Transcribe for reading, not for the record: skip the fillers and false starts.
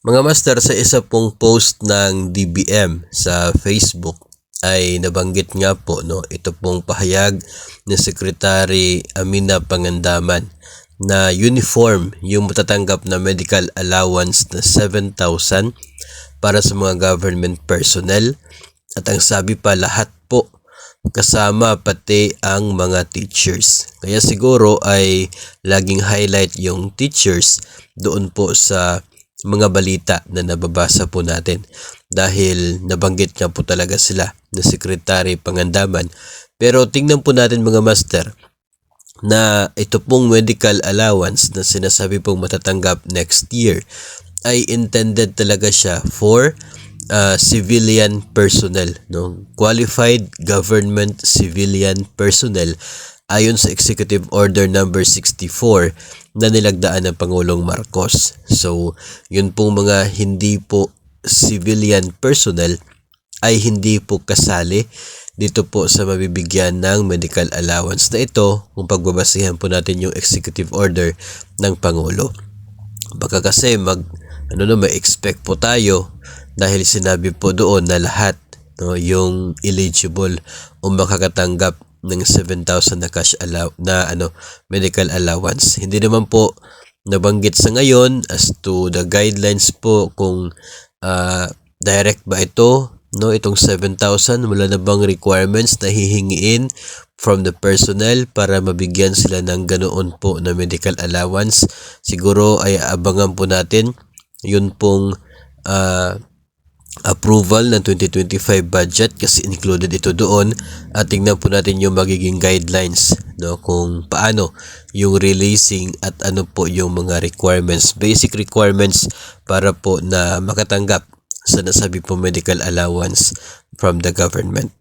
Mga master, sa isa pong post ng DBM sa Facebook ay nabanggit nga po ito pong pahayag ni Secretary Amina Pangandaman na uniform yung matatanggap na medical allowance na 7,000 para sa mga government personnel, at ang sabi pa lahat po kasama pati ang mga teachers. Kaya siguro ay laging highlight yung teachers doon po sa mga balita na nababasa po natin, dahil nabanggit nga po talaga sila na Secretary Pangandaman. Pero tingnan po natin mga master na ito pong medical allowance na sinasabi pong matatanggap next year ay intended talaga siya for civilian personnel, qualified government civilian personnel, ayon sa Executive Order number 64 na nilagdaan ng Pangulong Marcos. So, yun pong mga hindi po civilian personnel ay hindi po kasali dito po sa mabibigyan ng medical allowance na ito, kung pagbabasihan po natin yung Executive Order ng Pangulo. Baka kasi may expect po tayo dahil sinabi po doon na lahat yung eligible o makakatanggap ng 7,000 na cash medical allowance. Hindi naman po nabanggit sa ngayon as to the guidelines po kung direct ba ito, itong 7,000, wala na bang requirements na hihingiin from the personnel para mabigyan sila ng ganoon po na medical allowance. Siguro ay abangan po natin yun pong approval ng 2025 budget, kasi included ito doon, at tingnan po natin yung magiging guidelines kung paano yung releasing at ano po yung mga requirements, basic requirements para po na makatanggap sa nasabi po medical allowance from the government.